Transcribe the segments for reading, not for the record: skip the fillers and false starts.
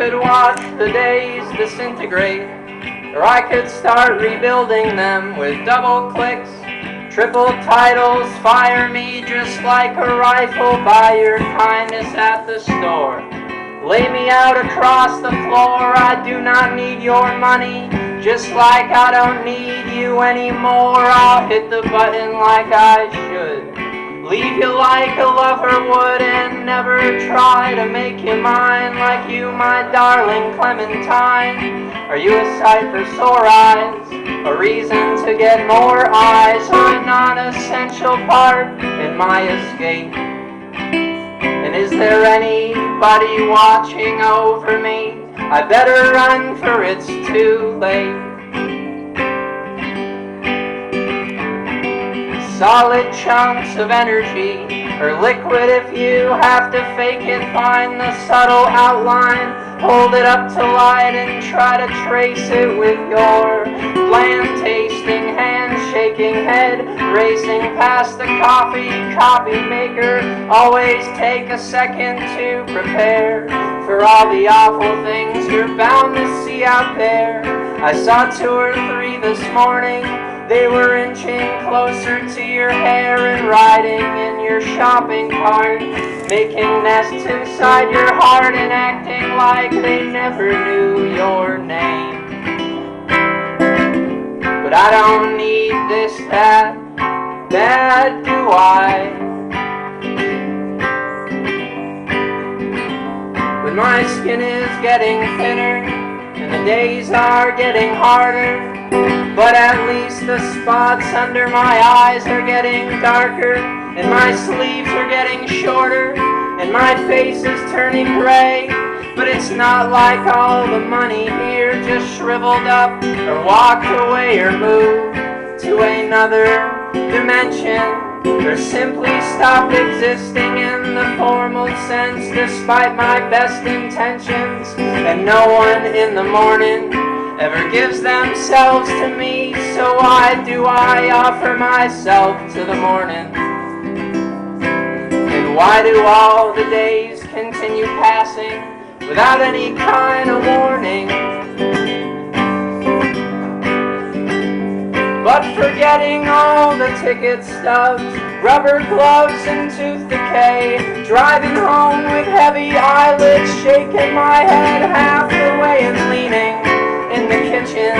could watch the days disintegrate, or I could start rebuilding them with double clicks, triple titles, fire me just like a rifle by your kindness at the store. Lay me out across the floor, I do not need your money, just like I don't need you anymore. I'll hit the button like I should, leave you like a lover would, and never try to make you mine like you, my darling Clementine. Are you a sight for sore eyes, a reason to get more eyes, or a non-essential part in my escape? And is there anybody watching over me? I better run, for it's too late. Solid chunks of energy, or liquid if you have to fake it. Find the subtle outline, hold it up to light, and try to trace it with your bland tasting, hand-shaking head, racing past the copy maker. Always take a second to prepare for all the awful things you're bound to see out there. I saw 2 or 3 this morning. They were inching closer to your hair and riding in your shopping cart, making nests inside your heart and acting like they never knew your name. But I don't need this that bad, do I? When my skin is getting thinner and the days are getting harder, but at least the spots under my eyes are getting darker, and my sleeves are getting shorter, and my face is turning gray. But it's not like all the money here just shriveled up, or walked away, or moved to another dimension, or simply stopped existing in the formal sense, despite my best intentions. And no one in the morning ever gives themselves to me, so why do I offer myself to the morning? And why do all the days continue passing without any kind of warning? But forgetting all the ticket stubs, rubber gloves and tooth decay, driving home with heavy eyelids, shaking my head half the way and leaning in the kitchen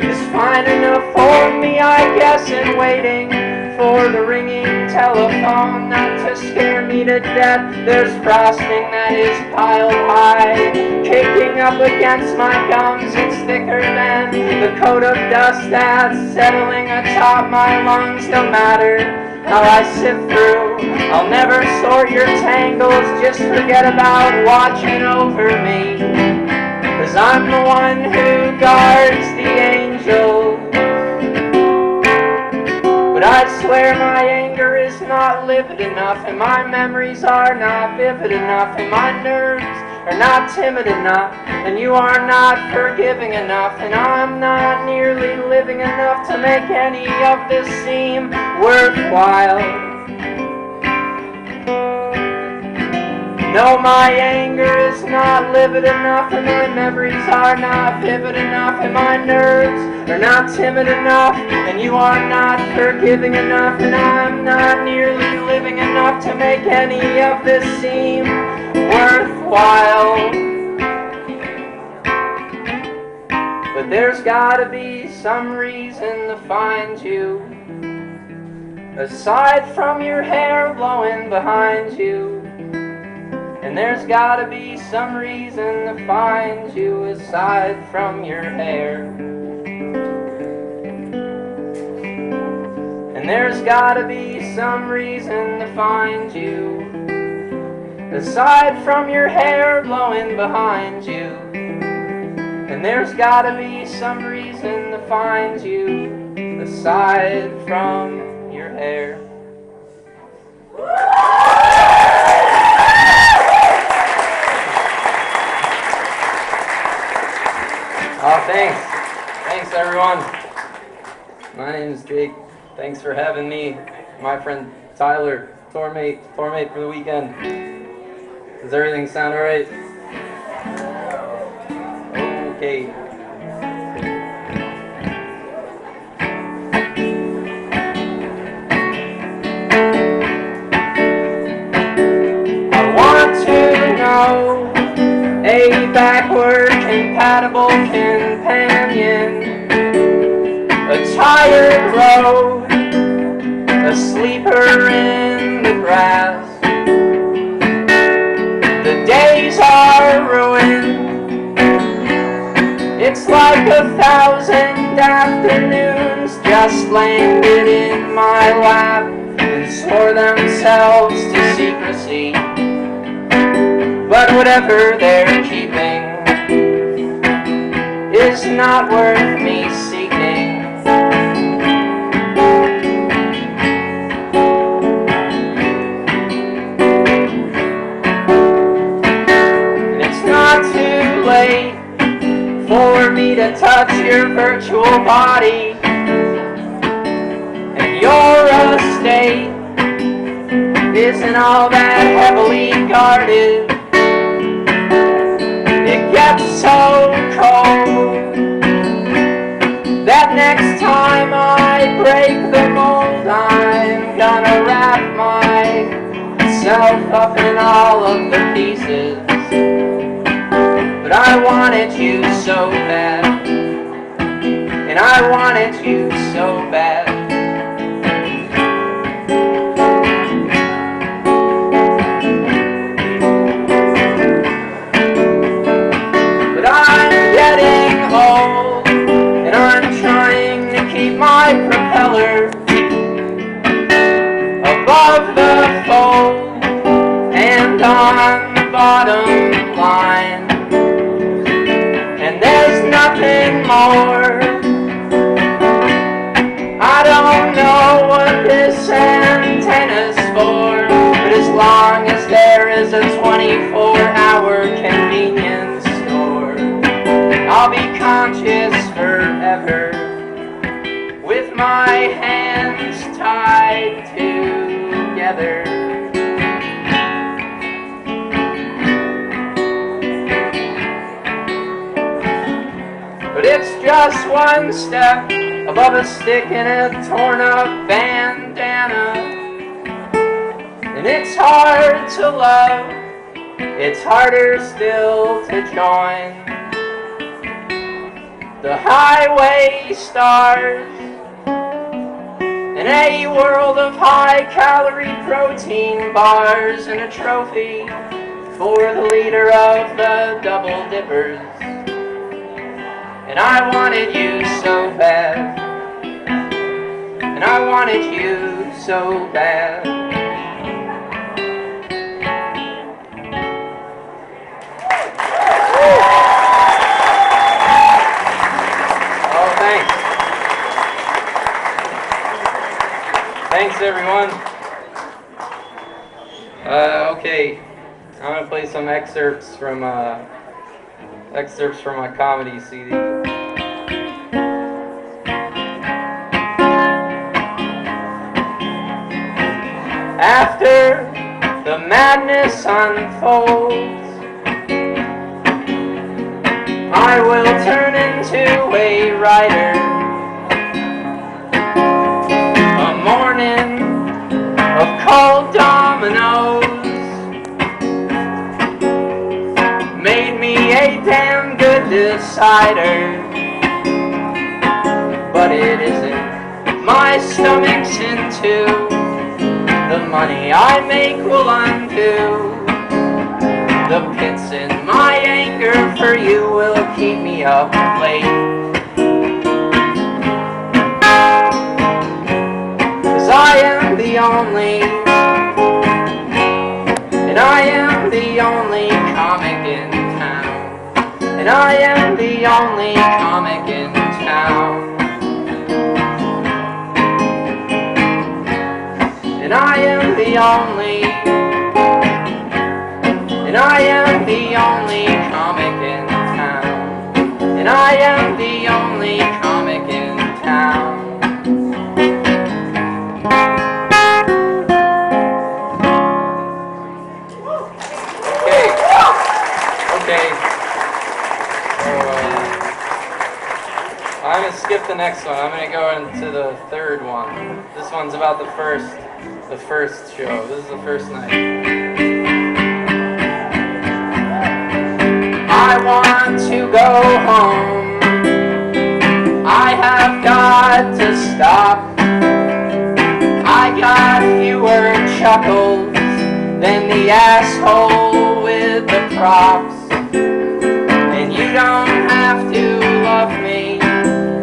is fine enough for me, I guess, and waiting for the ringing telephone not to scare me to death. There's frosting that is piled high, caking up against my gums. It's thicker than the coat of dust that's settling atop my lungs. No matter how I sift through, I'll never sort your tangles. Just forget about watching over me, 'cause I'm the one who guards the angel. But I swear my anger is not livid enough, and my memories are not vivid enough, and my nerves are not timid enough, and you are not forgiving enough, and I'm not nearly living enough to make any of this seem worthwhile. No, my anger is not livid enough, and my memories are not vivid enough, and my nerves are not timid enough, and you are not forgiving enough, and I'm not nearly living enough to make any of this seem worthwhile. But there's gotta be some reason to find you, aside from your hair blowing behind you. And there's gotta be some reason to find you aside from your hair. And there's gotta be some reason to find you aside from your hair blowing behind you. And there's gotta be some reason to find you aside from your hair. Oh, thanks. Thanks, everyone. My name is Jake. Thanks for having me. My friend Tyler, tour mate for the weekend. Does everything sound all right? Okay. I want to know a backward compatible companion, a tired road, a sleeper in the grass. The days are ruined. It's like 1,000 afternoons just landed in my lap and swore themselves to secrecy. But whatever they're keeping is not worth me seeking. And it's not too late for me to touch your virtual body, and your estate isn't all that heavily guarded. It gets so cold that next time I break the mold, I'm gonna wrap myself up in all of the pieces. But I wanted you so bad, and I wanted you so bad. But I'm getting old, and I'm trying to keep my propeller above the fold and on the bottom line. And there's nothing more. I don't know what this antenna's for, but as long as there is a 24-hour convenience store, I'll be conscious forever with my hands tied together. But it's just one step above a stick and a torn up bandana. And it's hard to love, it's harder still to join. The highway stars in a world of high-calorie protein bars and a trophy for the leader of the Double Dippers. And I wanted you so bad, and I wanted you so bad. Oh, thanks. Thanks, everyone. Okay, I'm gonna play some excerpts from my comedy CD. After the madness unfolds, I will turn into a writer. A morning of cold dominoes made me a damn good decider. But it isn't. My stomach's into the money I make will undo. The pits in my anger for you will keep me up late. 'Cause I am the only, and I am the only comic in town. And I am the only comic in town. And I am the only, and I am the only comic in town. And I am the only comic in town. Okay. So, like the next one. I'm gonna go into the third one. This one's about the first show. This is the first night. I want to go home. I have got to stop. I got fewer chuckles than the asshole with the props. And you don't have to love me,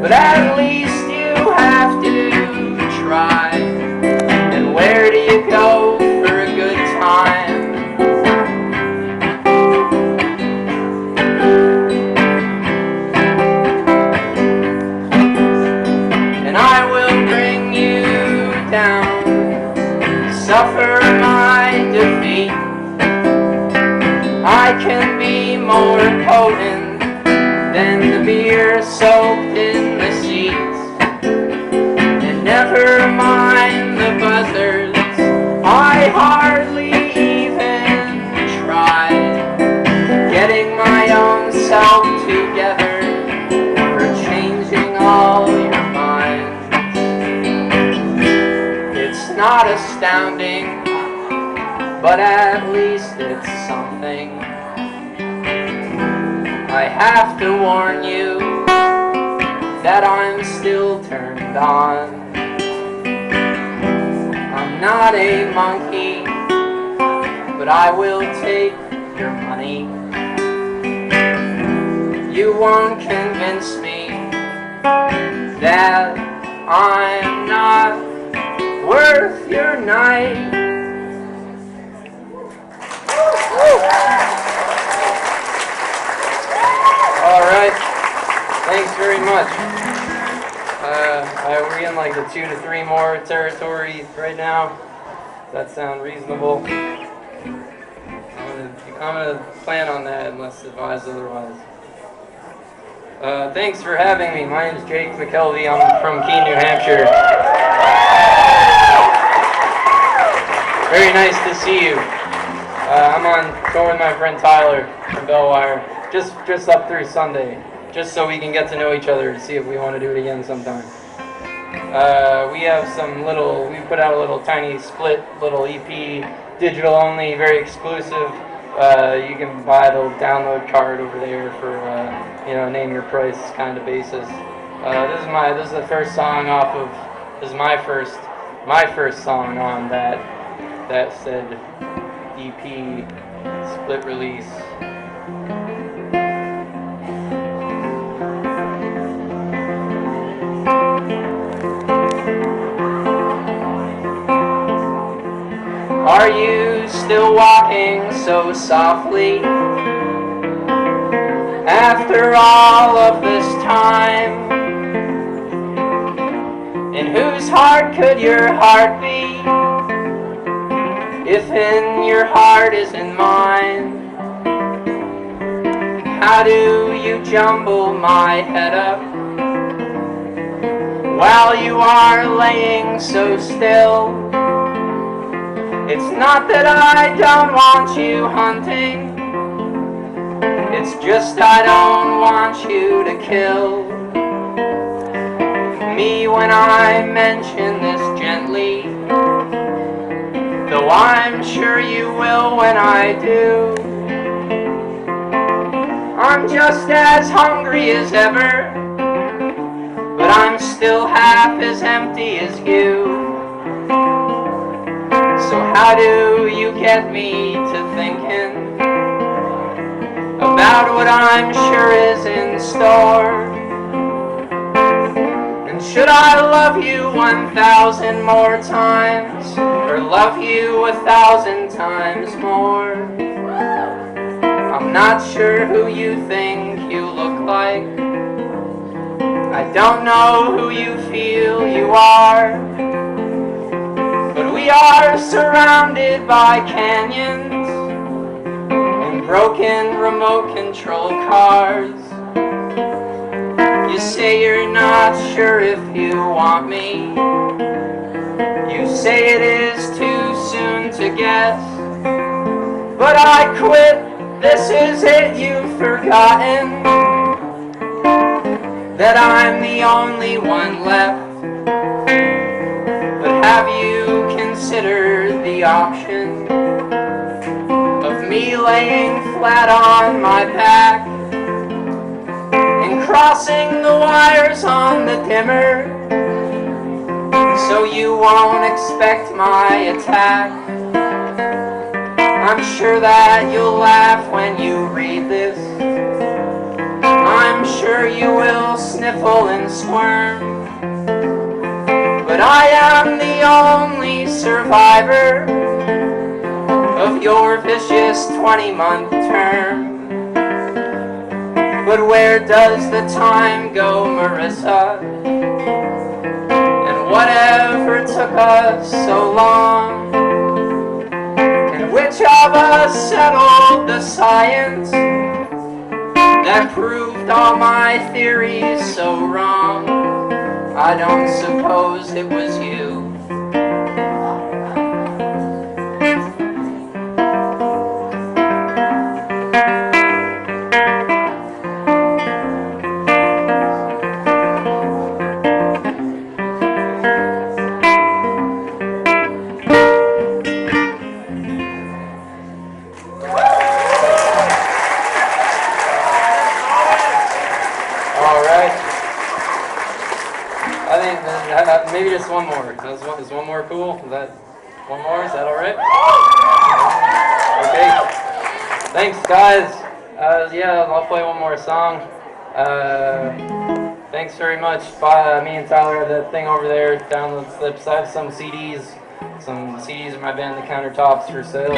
but at least you have to try. And where do you go for a good time? And I will bring you down, suffer my defeat. I can be more potent than the beer soaked in the seats. And never mind the buzzards, I hardly even tried getting my own self together for changing all your minds. It's not astounding, but at least it's something. I have to warn you that I'm still turned on. I'm not a monkey, but I will take your money. You won't convince me that I'm not worth your night. All right, thanks very much. Are we in like the 2 to 3 more territory right now? Does that sound reasonable? I'm gonna plan on that unless advised otherwise. Thanks for having me. My name's Jake McKelvie. I'm from Keene, New Hampshire. Very nice to see you. I'm on tour with my friend Tyler from Bellwire. Just up through Sunday, just so we can get to know each other to see if we want to do it again sometime. We have we put out a little tiny split, little EP, digital only, very exclusive. You can buy the download card over there for, name your price kind of basis. This is the first song this is my first song on that said EP split release. Are you still walking so softly after all of this time? In whose heart could your heart be if in your heart isn't mine? How do you jumble my head up while you are laying so still? It's not that I don't want you hunting, it's just I don't want you to kill me when I mention this gently, though I'm sure you will when I do. I'm just as hungry as ever, but I'm still half as empty as you. So how do you get me to thinking about what I'm sure is in store? And should I love you 1,000 more times, or love you 1,000 times more? I'm not sure who you think you look like. I don't know who you feel you are. But we are surrounded by canyons and broken remote control cars. You say you're not sure if you want me. You say it is too soon to guess. But I quit, this is it, you've forgotten. that I'm the only one left. But have you considered the option of me laying flat on my back and crossing the wires on the dimmer so you won't expect my attack? I'm sure that you'll laugh when you read this. I'm sure you will sniffle and squirm. But I am the only survivor of your vicious 20-month term. But where does the time go, Marissa? And whatever took us so long? Which of us settled the science that proved all my theories so wrong? I don't suppose it was you. Maybe just one more. Is one more cool? Is that one more? Is that all right? Okay. Thanks, guys. Yeah, I'll play one more song. Thanks very much. Me and Tyler have that thing over there. Download slips. I have some CDs of my band, The Countertops, for sale.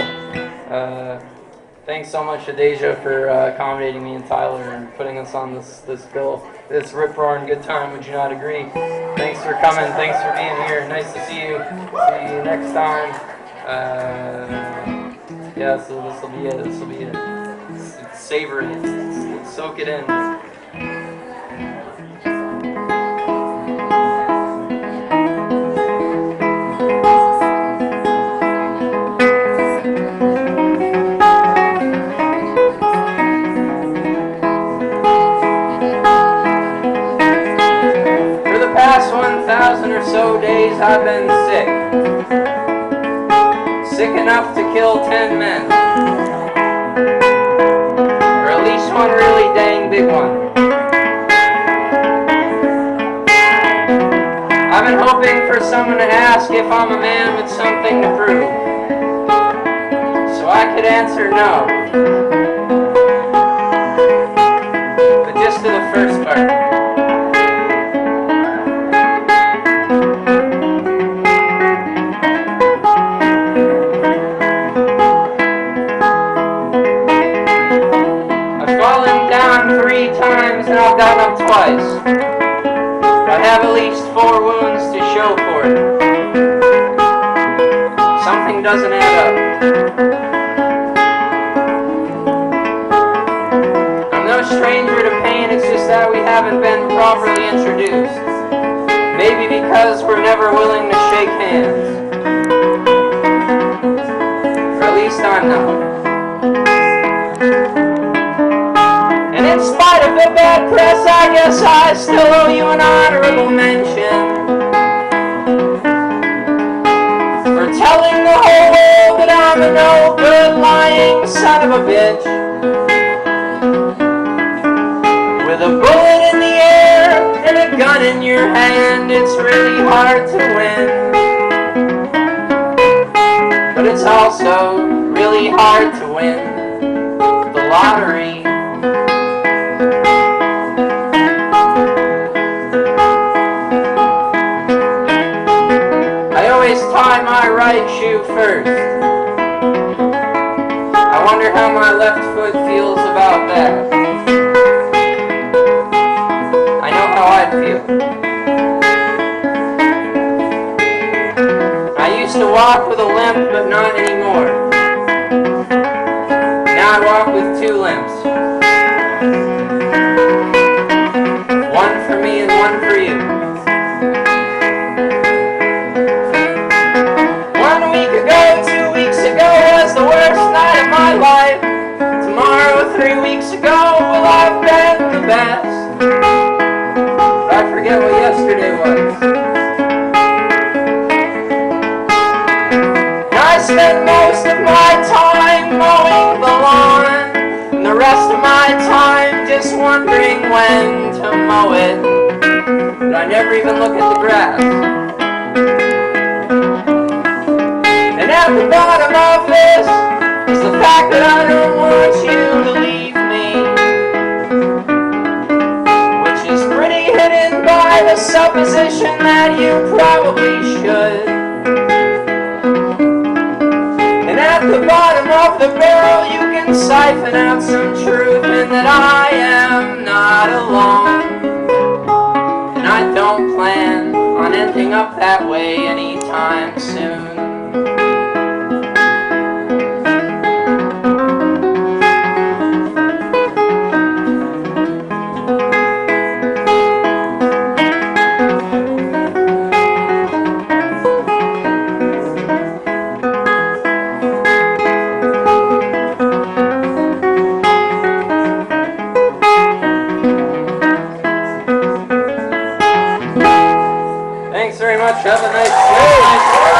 Thanks so much to Deja for accommodating me and Tyler and putting us on this bill. This rip-roaring good time, would you not agree? Thanks for coming. Thanks for being here. Nice to see you. See you next time. Yeah, so this will be it. This will be it. Savor it. Soak it in. Past 1,000 or so days I've been sick enough to kill 10 men, or at least one really dang big one. I've been hoping for someone to ask if I'm a man with something to prove, so I could answer no, but just to the first part. And I've gotten up twice. I have at least 4 wounds to show for it. Something doesn't add up. I'm no stranger to pain, it's just that we haven't been properly introduced. Maybe because we're never willing to shake hands. Or at least I'm not. In spite of the bad press, I guess I still owe you an honorable mention for telling the whole world that I'm a no good lying son of a bitch. With a bullet in the air and a gun in your hand, it's really hard to win. But it's also really hard to win the lottery. Tie my right shoe first. I wonder how my left foot feels about that. I know how I'd feel. I used to walk with a limp, but not anymore. Now I walk with 2 limps. One for me and one for you. 2 weeks ago was the worst night of my life. Tomorrow, 3 weeks ago, will have been the best. spend most of my time mowing the lawn, and the rest of my time just wondering when to mow it. But I never even look at the grass. And at the bottom of this is the fact that I don't want you to leave me, which is pretty hidden by the supposition that you probably should. And at the bottom of the barrel you can siphon out some truth, and that I am not alone. And I don't plan on ending up that way anytime soon. Thanks very much. Have a nice day.